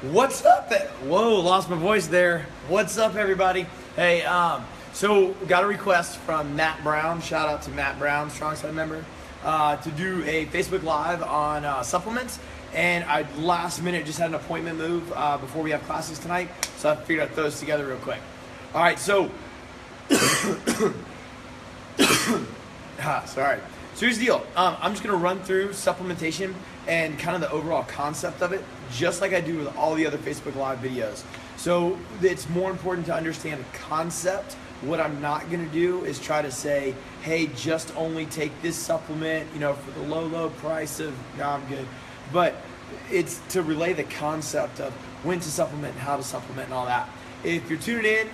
What's up? Whoa, lost my voice there. What's up, everybody? Hey, so got a request from Matt Brown. Shout out to Matt Brown, Strong Side member, to do a Facebook Live on supplements. And I last minute just had an appointment move before we have classes tonight, so I figured I'd throw this together real quick. All right, so sorry. So here's the deal. I'm just gonna run through supplementation and kind of the overall concept of it, just like I do with all the other Facebook Live videos. So it's more important to understand the concept. What I'm not gonna do is try to say, hey, just only take this supplement, for the low price of, no, I'm good. But it's to relay the concept of when to supplement, how to supplement, and all that. If you're tuning in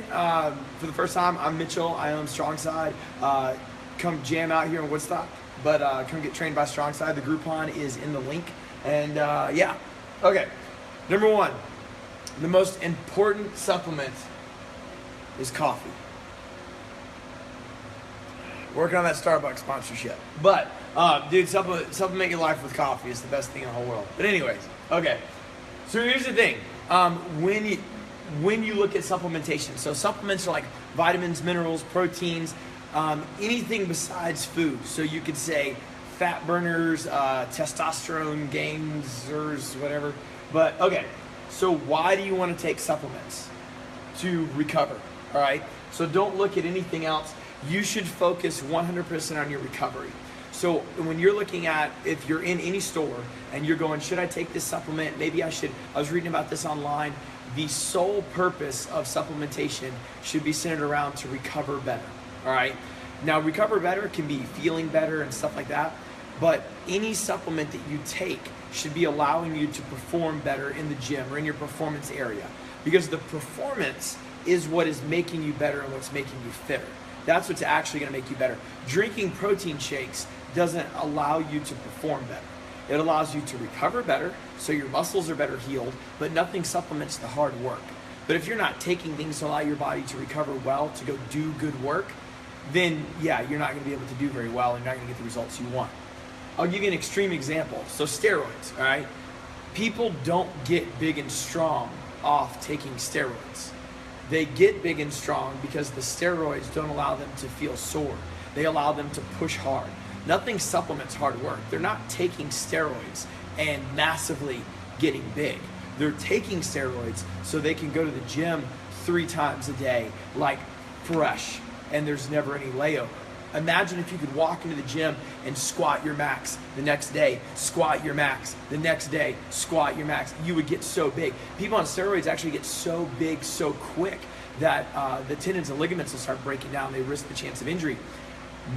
for the first time, I'm Mitchell. I own Strong Side. Come jam out here in Woodstock, but come get trained by Strong Side. The Groupon is in the link. And yeah, okay. Number one, the most important supplement is coffee. Working on that Starbucks sponsorship. But, dude, supplement your life with coffee is the best thing in the whole world. But anyways, okay. So here's the thing. When you look at supplementation, so supplements are like vitamins, minerals, proteins, anything besides food. So you could say fat burners, testosterone gainers, whatever. But okay, so why do you want to take supplements? To recover, all right? So don't look at anything else. You should focus 100% on your recovery. So when you're looking at, if you're in any store and you're going, should I take this supplement? Maybe I should. I was reading about this online. The sole purpose of supplementation should be centered around to recover better, all right? Now, recover better can be feeling better and stuff like that, but any supplement that you take should be allowing you to perform better in the gym or in your performance area, because the performance is what is making you better and what's making you fitter. That's what's actually gonna make you better. Drinking protein shakes doesn't allow you to perform better. It allows you to recover better, so your muscles are better healed, but nothing supplements the hard work. But if you're not taking things to allow your body to recover well, to go do good work, then yeah, you're not gonna be able to do very well and you're not gonna get the results you want. I'll give you an extreme example. So steroids, all right? People don't get big and strong off taking steroids. They get big and strong because the steroids don't allow them to feel sore. They allow them to push hard. Nothing supplements hard work. They're not taking steroids and massively getting big. They're taking steroids so they can go to the gym 3 times a day, like fresh, and there's never any layover. Imagine if you could walk into the gym and squat your max the next day, squat your max the next day, squat your max. You would get so big. People on steroids actually get so big so quick that the tendons and ligaments will start breaking down. They risk the chance of injury,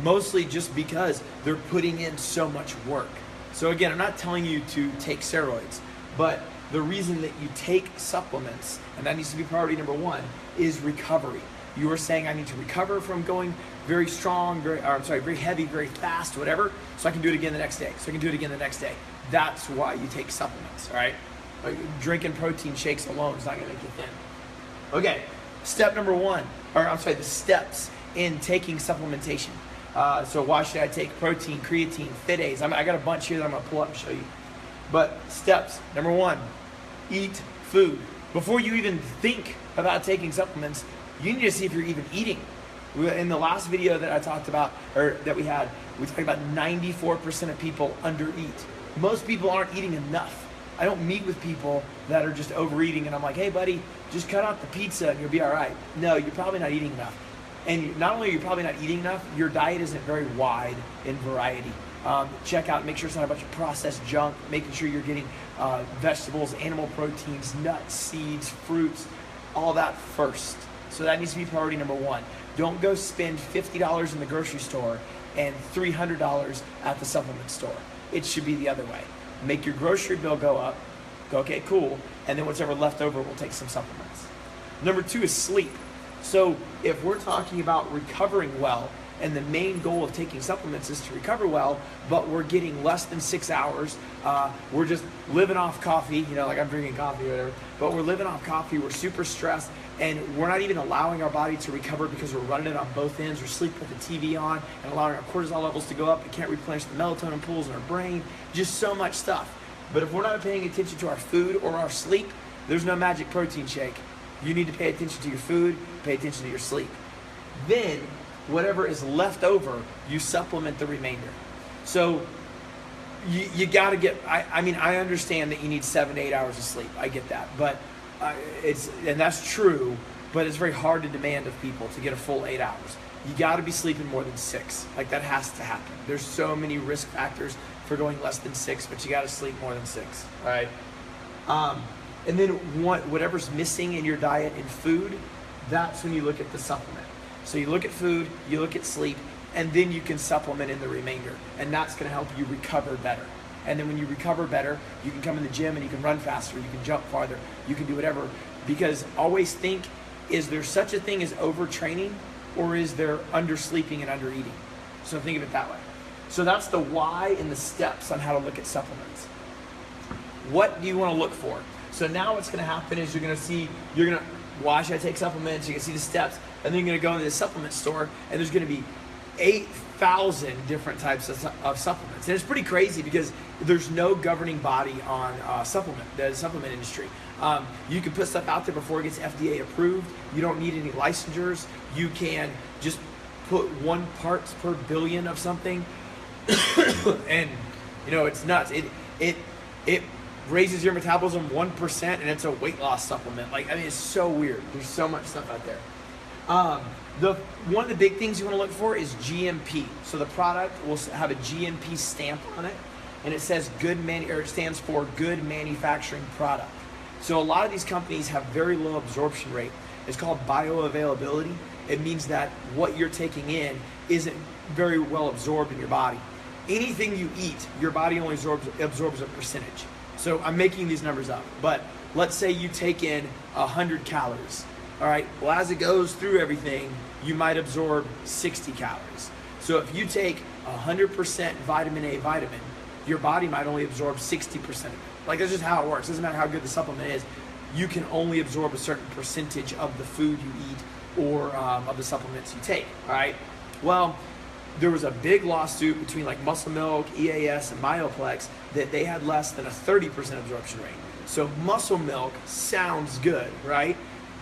mostly just because they're putting in so much work. So again, I'm not telling you to take steroids, but the reason that you take supplements, and that needs to be priority number one, is recovery. You are saying I need to recover from going very strong, very heavy, very fast, whatever, so I can do it again the next day. That's why you take supplements, all right? Like drinking protein shakes alone is not gonna make you thin. Okay, step number one, the steps in taking supplementation. So why should I take protein, creatine, FitAs? I got a bunch here that I'm gonna pull up and show you. But steps, number one, eat food. Before you even think about taking supplements, you need to see if you're even eating. In the last video that I talked about, or that we talked about 94% of people undereat. Most people aren't eating enough. I don't meet with people that are just overeating and I'm like, hey buddy, just cut out the pizza and you'll be all right. No, you're probably not eating enough. And not only are you probably not eating enough, your diet isn't very wide in variety. Check out, make sure it's not a bunch of processed junk, making sure you're getting vegetables, animal proteins, nuts, seeds, fruits, all that first. So that needs to be priority number one. Don't go spend $50 in the grocery store and $300 at the supplement store. It should be the other way. Make your grocery bill go up, go, okay, cool, and then whatever left over, we'll take some supplements. Number two is sleep. So if we're talking about recovering well, and the main goal of taking supplements is to recover well, but we're getting less than 6 hours, we're just living off coffee, like I'm drinking coffee or whatever, but we're living off coffee, we're super stressed, and we're not even allowing our body to recover because we're running it on both ends. We're sleeping with the TV on and allowing our cortisol levels to go up. We can't replenish the melatonin pools in our brain, just so much stuff. But if we're not paying attention to our food or our sleep, There's no magic protein shake. You need to pay attention to your food, pay attention to your sleep. Then, whatever is left over, you supplement the remainder. So, you got to get, I understand that you need 7 to 8 hours of sleep. I get that. But and that's true, but it's very hard to demand of people to get a full 8 hours. You got to be sleeping more than 6. Like, that has to happen. There's so many risk factors for going less than 6, but you got to sleep more than 6. All right. And then whatever's missing in your diet and food, that's when you look at the supplement. So you look at food, you look at sleep, and then you can supplement in the remainder. And that's going to help you recover better. And then when you recover better, you can come in the gym and you can run faster, you can jump farther, you can do whatever. Because always think, is there such a thing as overtraining, or is there undersleeping and undereating? So think of it that way. So that's the why and the steps on how to look at supplements. What do you want to look for? So now what's going to happen is why should I take supplements? You can see the steps, and then you're going to go into the supplement store, and there's going to be 8,000 different types of supplements. And it's pretty crazy because there's no governing body on the supplement industry. You can put stuff out there before it gets FDA approved. You don't need any licensures. You can just put 1 parts per billion of something, and it's nuts. It raises your metabolism 1%, and it's a weight loss supplement. It's so weird. There's so much stuff out there. One of the big things you want to look for is GMP. So the product will have a GMP stamp on it, and it says it stands for Good Manufacturing Product. So a lot of these companies have very low absorption rate. It's called bioavailability. It means that what you're taking in isn't very well absorbed in your body. Anything you eat, your body only absorbs a percentage. So I'm making these numbers up, but let's say you take in 100 calories. All right, well, as it goes through everything, you might absorb 60 calories. So if you take 100% vitamin A vitamin, your body might only absorb 60% of it. That's just how it works. It doesn't matter how good the supplement is. You can only absorb a certain percentage of the food you eat or of the supplements you take, all right? Well, there was a big lawsuit between Muscle Milk, EAS, and Myoplex that they had less than a 30% absorption rate. So Muscle Milk sounds good, right?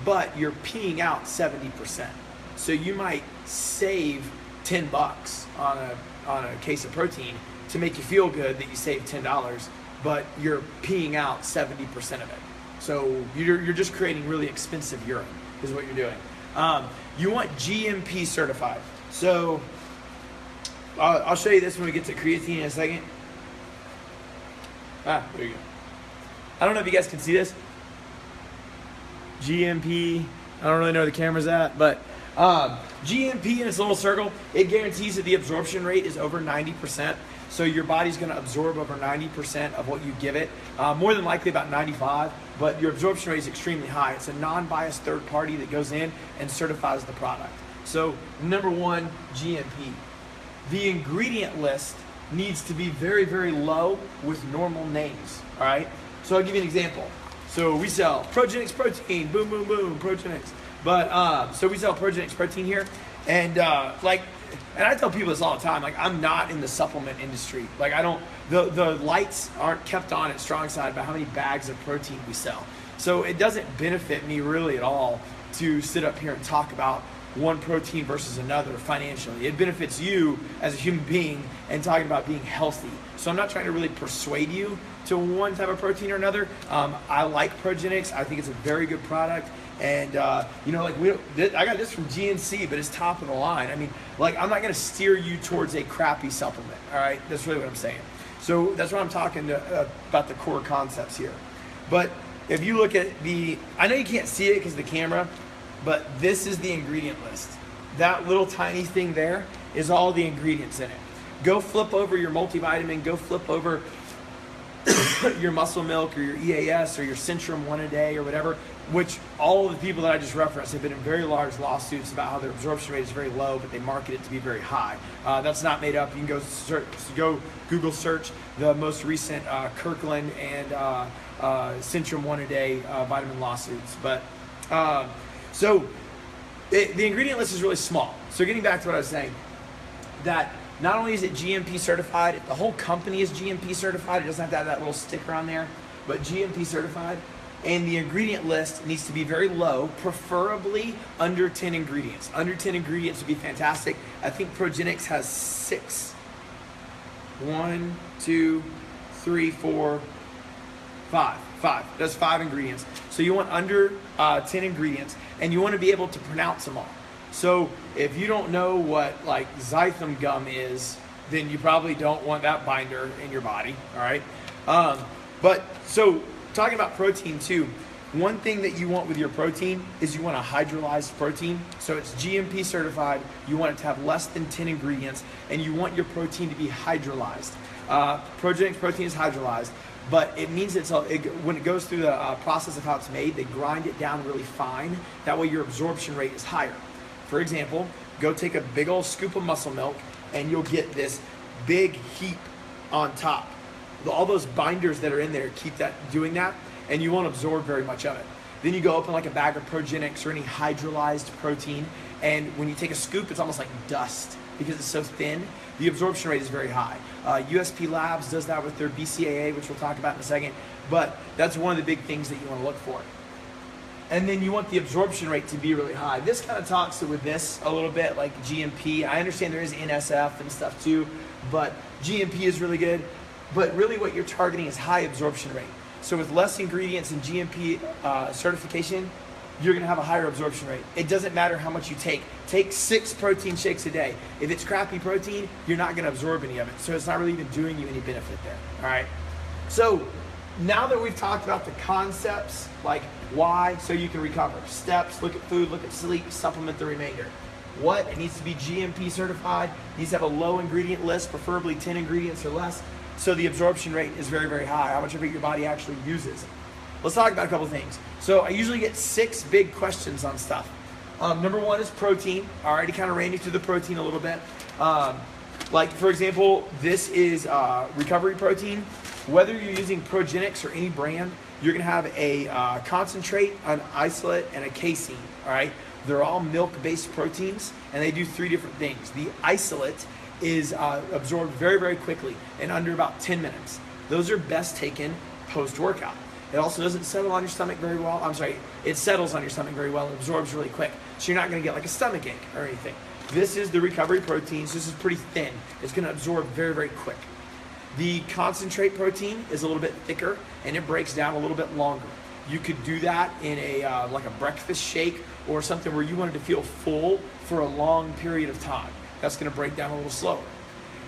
But you're peeing out 70%. So you might save $10 on a case of protein to make you feel good that you saved $10, but you're peeing out 70% of it. So you're just creating really expensive urine is what you're doing. You want GMP certified. So I'll show you this when we get to creatine in a second. There you go. I don't know if you guys can see this. GMP, I don't really know where the camera's at, but GMP in this little circle, it guarantees that the absorption rate is over 90%. So your body's going to absorb over 90% of what you give it, more than likely about 95, but your absorption rate is extremely high. It's a non-biased third party that goes in and certifies the product. So number one, GMP. The ingredient list needs to be very, very low with normal names, all right? So I'll give you an example. So we sell Progenix protein, boom, boom, boom, Progenix. But, so we sell Progenix protein here, and and I tell people this all the time, I'm not in the supplement industry. The lights aren't kept on at Strong Side by how many bags of protein we sell. So it doesn't benefit me really at all to sit up here and talk about one protein versus another financially. It benefits you as a human being and talking about being healthy. So I'm not trying to really persuade you to one type of protein or another. I like Progenix. I think it's a very good product. And I got this from GNC, but it's top of the line. I'm not going to steer you towards a crappy supplement. All right, that's really what I'm saying. So that's what I'm talking about, the core concepts here. But if you look at I know you can't see it because of the camera, but this is the ingredient list. That little tiny thing there is all the ingredients in it. Go flip over your multivitamin. Go flip over your Muscle Milk or your EAS or your Centrum 1 a day or whatever, which all of the people that I just referenced have been in very large lawsuits about how their absorption rate is very low, but they market it to be very high. That's not made up. You can go Google search the most recent Kirkland and Centrum 1 a day vitamin lawsuits. But so the ingredient list is really small. So getting back to what I was saying, that not only is it GMP certified, the whole company is GMP certified. It doesn't have to have that little sticker on there, but GMP certified. And the ingredient list needs to be very low, preferably under 10 ingredients. Under 10 ingredients would be fantastic. I think Progenics has 6. 1, 2, 3, 4, 5. 5. That's 5 ingredients. So you want under 10 ingredients, and you want to be able to pronounce them all. So if you don't know what like xanthan gum is, then you probably don't want that binder in your body. All right. But so talking about protein too, one thing that you want with your protein is you want a hydrolyzed protein. So it's GMP certified. You want it to have less than 10 ingredients, and you want your protein to be hydrolyzed. Progenics protein is hydrolyzed, but it means when it goes through the process of how it's made, they grind it down really fine. That way your absorption rate is higher. For example, go take a big old scoop of muscle milk, and you'll get this big heap on top. All those binders that are in there keep doing that, and you won't absorb very much of it. Then you go open like a bag of Progenics or any hydrolyzed protein, and when you take a scoop, it's almost like dust because it's so thin. The absorption rate is very high. USP Labs does that with their BCAA, which we'll talk about in a second, but that's one of the big things that you want to look for. And then you want the absorption rate to be really high. This kind of talks with this a little bit, like GMP. I understand there is NSF and stuff too, but GMP is really good. But really what you're targeting is high absorption rate. So with less ingredients in GMP certification, you're gonna have a higher absorption rate. It doesn't matter how much you take. Take 6 protein shakes a day. If it's crappy protein, you're not gonna absorb any of it. So it's not really even doing you any benefit there, all right? So now that we've talked about the concepts, like why, so you can recover, steps, look at food, look at sleep, supplement the remainder. What, it needs to be GMP certified, it needs to have a low ingredient list, preferably 10 ingredients or less. So the absorption rate is very, very high, how much of it your body actually uses. Let's talk about a couple things. So I usually get 6 big questions on stuff. Number 1 is protein. I already kind of ran you through the protein a little bit. Like for example, this is recovery protein. Whether you're using Progenics or any brand, you're gonna have a concentrate, an isolate, and a casein, all right? They're all milk-based proteins, and they do 3 different things. The isolate is absorbed very, very quickly in under about 10 minutes. Those are best taken post-workout. It also doesn't settle on your stomach very well. It settles on your stomach very well and absorbs really quick. So you're not gonna get like a stomach ache or anything. This is the recovery proteins. This is pretty thin. It's gonna absorb very, very quick. The concentrate protein is a little bit thicker and it breaks down a little bit longer. You could do that in like a breakfast shake or something where you wanted to feel full for a long period of time. That's gonna break down a little slower.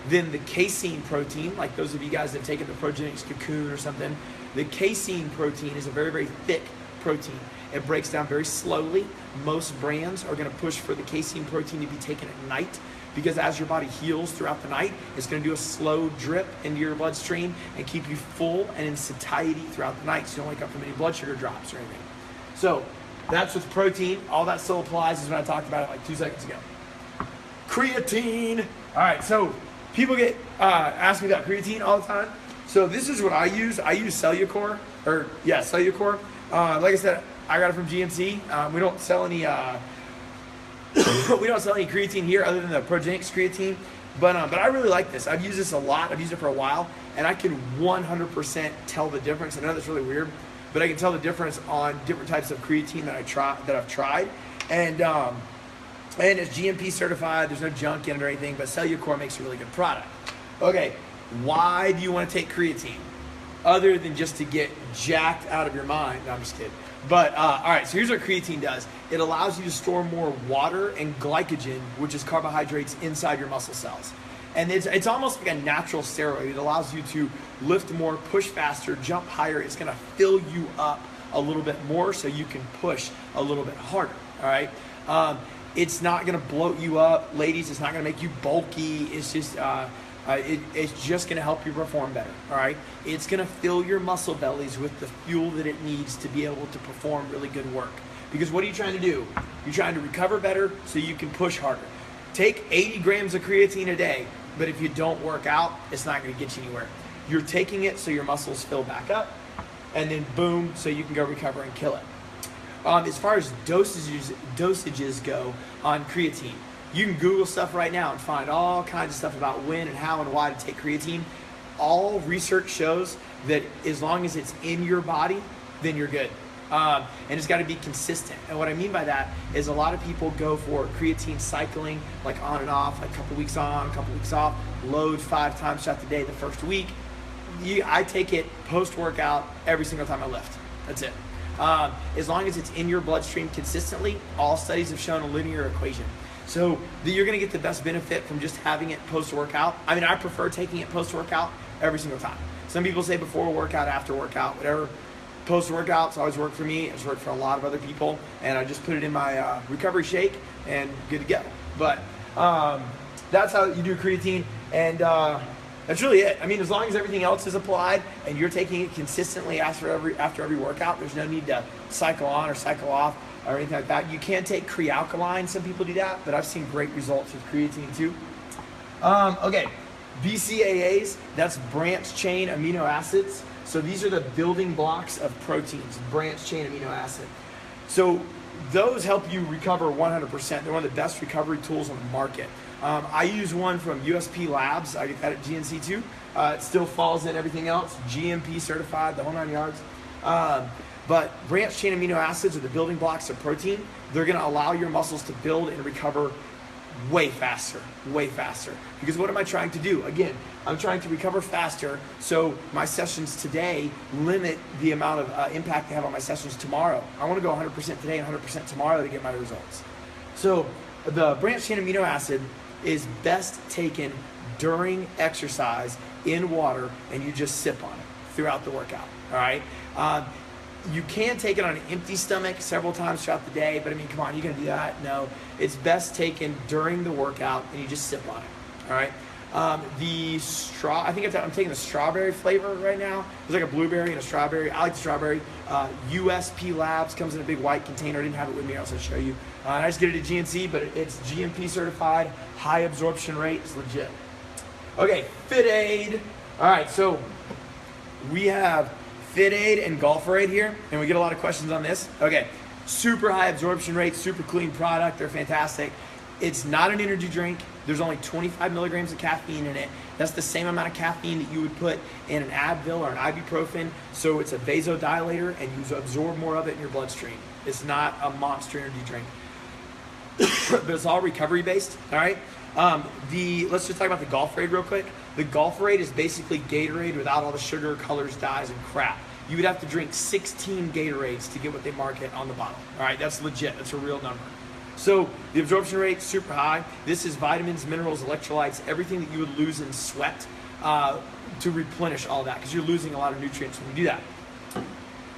Then the casein protein, like those of you guys that have taken the Progenics Cocoon or something, the casein protein is a very, very thick protein. It breaks down very slowly. Most brands are gonna push for the casein protein to be taken at night because as your body heals throughout the night, it's gonna do a slow drip into your bloodstream and keep you full and in satiety throughout the night so you don't wake up from any blood sugar drops or anything. So that's with protein. All that still applies is when I talked about it like 2 seconds ago. Creatine. All right, so people get ask me about creatine all the time. So this is what I use. I use Cellucor, Cellucor. Like I said, I got it from GNC. We don't sell any creatine here other than the Progenics creatine. But I really like this. I've used this a lot. I've used it for a while, and I can 100% tell the difference. I know that's really weird, but I can tell the difference on different types of creatine that I've tried. And it's GMP certified. There's no junk in it or anything, but Cellucor makes a really good product. Okay, why do you want to take creatine? Other than just to get jacked out of your mind. No, I'm just kidding. But, all right, so here's what creatine does. It allows you to store more water and glycogen, which is carbohydrates, inside your muscle cells. And it's almost like a natural steroid. It allows you to lift more, push faster, jump higher. It's going to fill you up a little bit more so you can push a little bit harder, all right? It's not going to bloat you up. Ladies, it's not going to make you bulky. It's just it's just going to help you perform better, all right? It's going to fill your muscle bellies with the fuel that it needs to be able to perform really good work. Because what are you trying to do? You're trying to recover better so you can push harder. Take 80 grams of creatine a day, but if you don't work out, it's not going to get you anywhere. You're taking it so your muscles fill back up, and then boom, so you can go recover and kill it. As far as dosages go on creatine, you can Google stuff right now and find all kinds of stuff about when and how and why to take creatine. All research shows that as long as it's in your body, then you're good. And it's got to be consistent. And what I mean by that is a lot of people go for creatine cycling, like on and off, like a couple weeks on, a couple weeks off, load 5 times throughout the day the first week. I take it post-workout every single time I lift. That's it. As long as it's in your bloodstream consistently, all studies have shown a linear equation. So you're going to get the best benefit from just having it post-workout. I mean, I prefer taking it post-workout every single time. Some people say before workout, after workout, whatever. Post-workouts always work for me. It's worked for a lot of other people. And I just put it in my recovery shake and good to go. But that's how you do creatine. And that's really it. I mean, as long as everything else is applied and you're taking it consistently after every workout, there's no need to cycle on or cycle off or anything like that. You can take Crealkaline. Some people do that, but I've seen great results with creatine too. Okay, BCAAs, that's branched chain amino acids. So these are the building blocks of proteins, branched chain amino acid. So those help you recover 100%. They're one of the best recovery tools on the market. I use one from USP Labs. I get that at GNC too. It still falls in everything else, GMP certified, the whole 9 yards. But branched chain amino acids are the building blocks of protein. They're gonna allow your muscles to build and recover way faster. Because what am I trying to do? Again, I'm trying to recover faster, so my sessions today limit the amount of impact they have on my sessions tomorrow. I wanna go 100% today and 100% tomorrow to get my results. So the branched chain amino acid is best taken during exercise in water, and you just sip on it throughout the workout, all right? You can take it on an empty stomach several times throughout the day, but I mean, come on, you gonna do that? No, it's best taken during the workout, and you just sip on it, all right? I think I'm taking the strawberry flavor right now. There's like a blueberry and a strawberry. I like the strawberry. USP Labs comes in a big white container. I didn't have it with me, else I'll show you. And I just get it at GNC, but it's GMP certified, high absorption rate, it's legit. Okay, Fit Aid. All right, so we have Fit Aid and Golfer Aid here, and we get a lot of questions on this. Okay, super high absorption rate, super clean product. They're fantastic. It's not an energy drink. There's only 25 milligrams of caffeine in it. That's the same amount of caffeine that you would put in an Advil or an ibuprofen. So it's a vasodilator, and you absorb more of it in your bloodstream. It's not a monster energy drink, but it's all recovery based. All right. Let's just talk about the Golfer Aid real quick. The Golfer Aid is basically Gatorade without all the sugar, colors, dyes, and crap. You would have to drink 16 Gatorades to get what they market on the bottle. All right, that's legit. That's a real number. So the absorption rate super high. This is vitamins, minerals, electrolytes, everything that you would lose in sweat to replenish all that, because you're losing a lot of nutrients when you do that.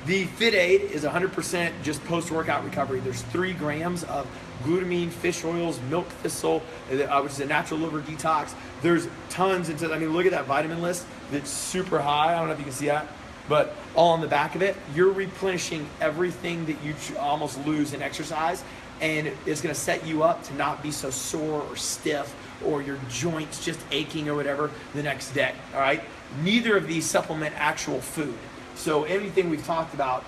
The Fit Aid is 100% just post-workout recovery. There's 3 grams of glutamine, fish oils, milk thistle, which is a natural liver detox. There's tons. I mean, look at that vitamin list. That's super high. I don't know if you can see that, but all on the back of it, you're replenishing everything that you almost lose in exercise, and it's going to set you up to not be so sore or stiff or your joints just aching or whatever the next day. All right. Neither of these supplement actual food. So anything we've talked about,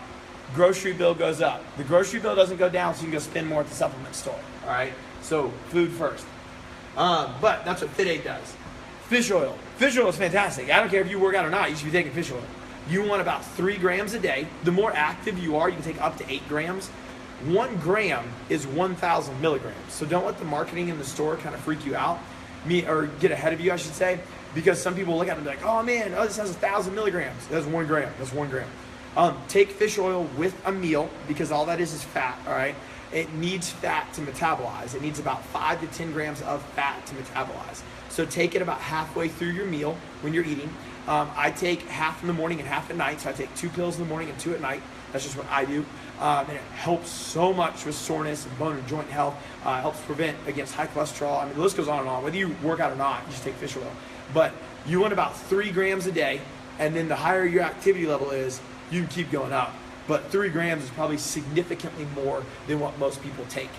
grocery bill goes up. The grocery bill doesn't go down, so you can go spend more at the supplement store. All right. So food first. But that's what Fit Aid does. Fish oil. Fish oil is fantastic. I don't care if you work out or not, you should be taking fish oil. You want about 3 grams a day. The more active you are, you can take up to 8 grams. 1 gram is 1,000 milligrams. So don't let the marketing in the store kind of freak you out, or get ahead of you, I should say, because some people look at it and be like, oh man, this has 1,000 milligrams. That's 1 gram. That's 1 gram. Take fish oil with a meal, because all that is fat. All right. It needs fat to metabolize. It needs about 5 to 10 grams of fat to metabolize. So take it about halfway through your meal when you're eating. I take half in the morning and half at night. So I take 2 pills in the morning and 2 at night. That's just what I do. And it helps so much with soreness and bone and joint health. Helps prevent against high cholesterol. I mean, the list goes on and on. Whether you work out or not, you just take fish oil. But you want about 3 grams a day. And then the higher your activity level is, you can keep going up. But 3 grams is probably significantly more than what most people take.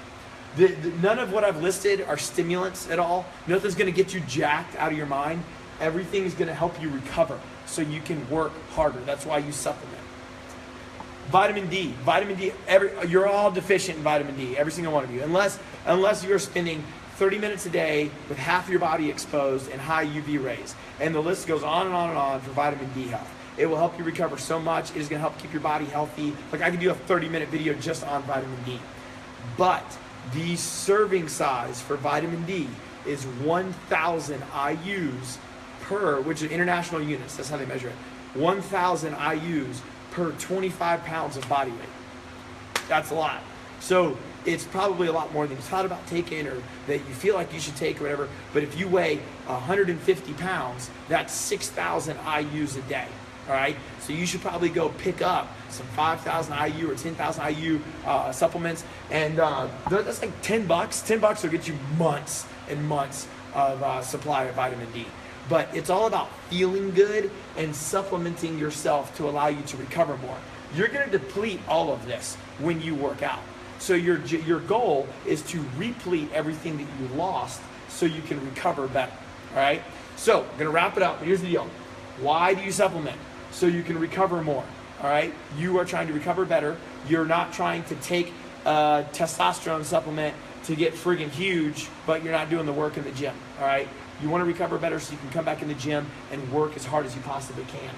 None of what I've listed are stimulants at all. Nothing's going to get you jacked out of your mind. Everything's going to help you recover so you can work harder. That's why you supplement. Vitamin D. Vitamin D, you're all deficient in vitamin D, every single one of you, unless you're spending 30 minutes a day with half your body exposed and high UV rays. And the list goes on and on and on for vitamin D health. It will help you recover so much. It is going to help keep your body healthy. Like I could do a 30-minute video just on vitamin D. But the serving size for vitamin D is 1,000 IUs per, which is international units. That's how they measure it. 1,000 IUs per 25 pounds of body weight. That's a lot. So it's probably a lot more than you thought about taking or that you feel like you should take or whatever. But if you weigh 150 pounds, that's 6,000 IUs a day. All right, so you should probably go pick up some 5,000 IU or 10,000 IU supplements, and that's like $10. $10 will get you months and months of supply of vitamin D. But it's all about feeling good and supplementing yourself to allow you to recover more. You're going to deplete all of this when you work out. So your goal is to replete everything that you lost so you can recover better. All right. So I'm going to wrap it up. But here's the deal. Why do you supplement? So you can recover more. All right. You are trying to recover better. You're not trying to take a testosterone supplement to get friggin' huge, but you're not doing the work in the gym. All right. You want to recover better so you can come back in the gym and work as hard as you possibly can.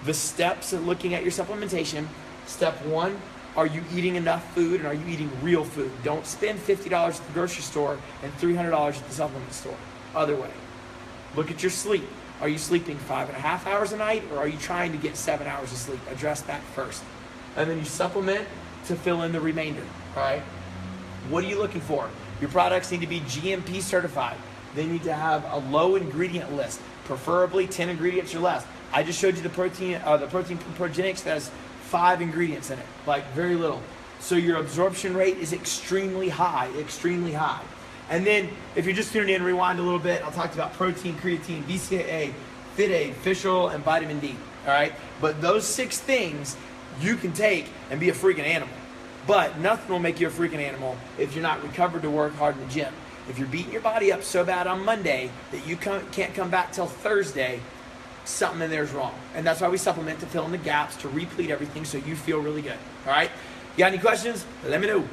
The steps in looking at your supplementation: step 1, are you eating enough food and are you eating real food? Don't spend $50 at the grocery store and $300 at the supplement store. Other way. Look at your sleep. Are you sleeping 5.5 hours a night, or are you trying to get 7 hours of sleep? Address that first. And then you supplement to fill in the remainder. All right? What are you looking for? Your products need to be GMP certified. They need to have a low ingredient list, preferably 10 ingredients or less. I just showed you the protein from Progenics that has 5 ingredients in it, like very little. So your absorption rate is extremely high, extremely high. And then if you're just tuning in, rewind a little bit. I'll talk to you about protein, creatine, BCAA, FitAid, fish oil, and vitamin D. All right? But those 6 things you can take and be a freaking animal. But nothing will make you a freaking animal if you're not recovered to work hard in the gym. If you're beating your body up so bad on Monday that you can't come back till Thursday, something in there is wrong. And that's why we supplement, to fill in the gaps, to replete everything so you feel really good. All right? You got any questions? Let me know.